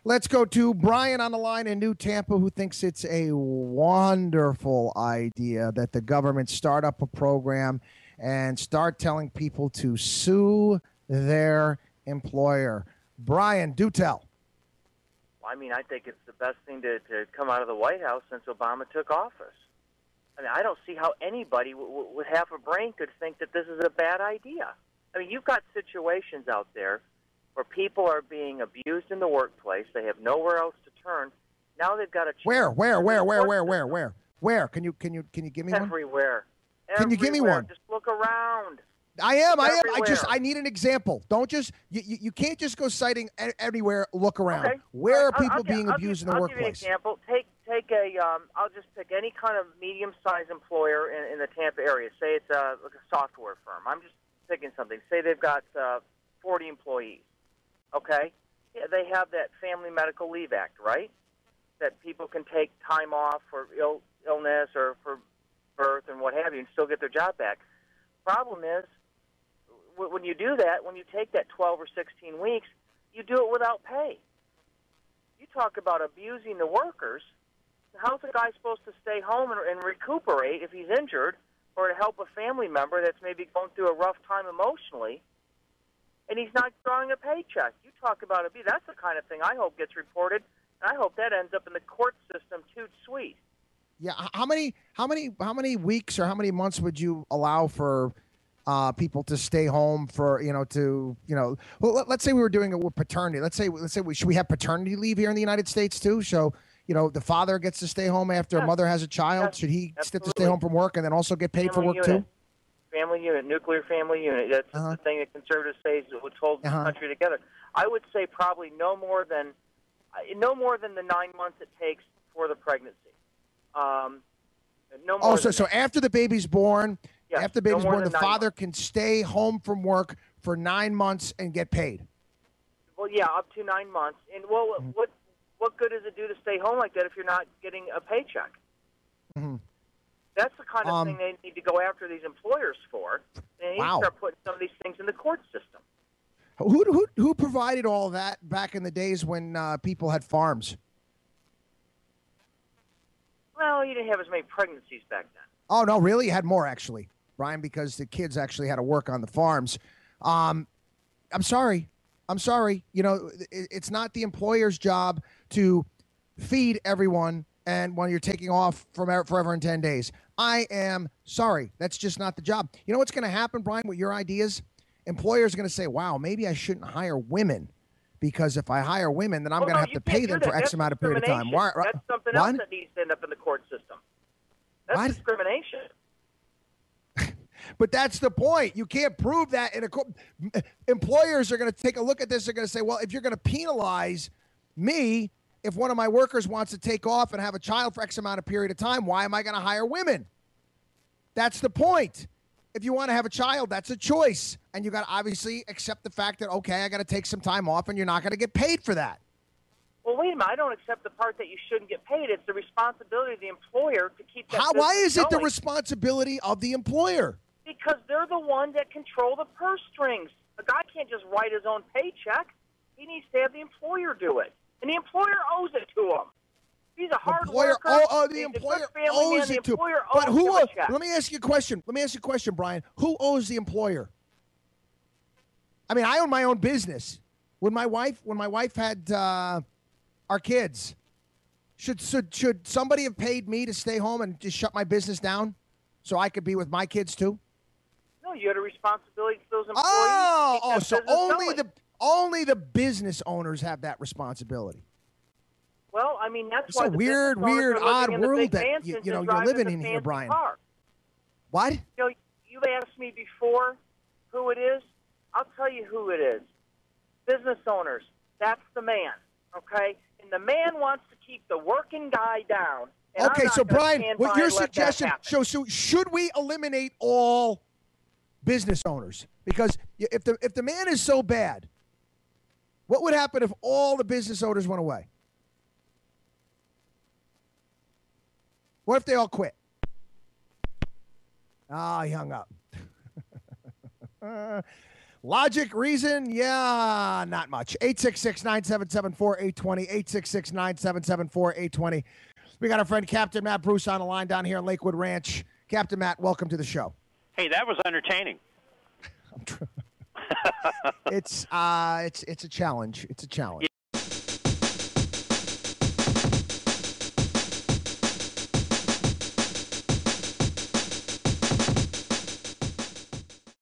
Let's go to Brian on the line in New Tampa, who thinks it's a wonderful idea that the government start up a program and start telling people to sue their employer. Brian, do tell. I mean, I think it's the best thing to come out of the White House since Obama took office. I mean, I don't see how anybody with half a brain could think that this is a bad idea. I mean, you've got situations out there where people are being abused in the workplace. They have nowhere else to turn. Now they've got a chance. Where? Can you give me one? Everywhere. Can you give me one? Just look around. I am. I need an example. Don't just you can't just go citing everywhere. Look around. Okay. Where are people being abused in the workplace? I'll give you an example. Take a I'll just pick any kind of medium-sized employer in the Tampa area. Say it's like a software firm. I'm just picking something. Say they've got 40 employees. Okay? Yeah, they have that Family Medical Leave Act, right? That people can take time off for illness or for birth and what have you and still get their job back. Problem is, when you do that, when you take that 12 or 16 weeks, you do it without pay. You talk about abusing the workers. How's a guy supposed to stay home and recuperate if he's injured or to help a family member that's maybe going through a rough time emotionally, and he's not drawing a paycheck? You talk about abuse. That's the kind of thing I hope gets reported, and I hope that ends up in the court system too sweet. Yeah, how many weeks or how many months would you allow for people to stay home for well, let's say we were doing it with paternity. Let's say should we have paternity leave here in the United States too? So the father gets to stay home after a mother has a child. Yes, should he absolutely. get to stay home from work and then also get paid for work unit. too? Family unit, nuclear family unit. That's the thing that conservatives say is what holds the country together. I would say probably no more than the 9 months it takes for the pregnancy. No more. So after the baby's born, yes, after the baby's born, the father months. can stay home from work for 9 months and get paid. Well, yeah, up to 9 months. And what good does it do to stay home like that if you're not getting a paycheck? Mm-hmm. That's the kind of thing they need to go after these employers for. And they need to start putting some of these things in the court system. Who provided all that back in the days when people had farms? Well, you didn't have as many pregnancies back then. Oh, no, really? You had more, actually, Brian, because the kids actually had to work on the farms. I'm sorry. It's not the employer's job to feed everyone and when you're taking off from forever in 10 days. I am sorry. That's just not the job. You know what's going to happen, Brian, with your ideas? Employers are going to say, wow, maybe I shouldn't hire women, because if I hire women, then I'm going to have to pay them for X amount of period of time. That's something else that needs to end up in the court system. That's discrimination. But that's the point. You can't prove that in a court. Employers are going to take a look at this. They're going to say, well, if you're going to penalize me, if one of my workers wants to take off and have a child for X amount of period of time, why am I going to hire women? That's the point. If you want to have a child, that's a choice. And you got to obviously accept the fact that, okay, I got to take some time off and you're not going to get paid for that. Well, wait a minute. I don't accept the part that you shouldn't get paid. It's the responsibility of the employer to keep that business Why is it the going. responsibility of the employer? Because they're the ones that control the purse strings. A guy can't just write his own paycheck. He needs to have the employer do it. And the employer owes it to him. He's a hard worker. The employer owes it to him. But who? Let me ask you a question. Brian. Who owes the employer? I mean, I own my own business. When my wife had our kids, should somebody have paid me to stay home and just shut my business down so I could be with my kids too? No, you had a responsibility to those employees. So only the business owners have that responsibility. Well, I mean, that's it's why a weird, odd world that you're living in here, Brian. Car. What? You've asked me before who it is. I'll tell you who it is. Business owners. That's the man. Okay, and the man wants to keep the working guy down. Okay, so Brian, what your suggestion? So should we eliminate all business owners? Because if the man is so bad, what would happen if all the business owners went away? What if they all quit? He hung up. Logic, reason, yeah, not much. 866-977-4820, 866-977-4820. We got our friend Captain Matt Bruce on the line down here in Lakewood Ranch. Captain Matt, welcome to the show. Hey, that was entertaining. It's a challenge. It's a challenge.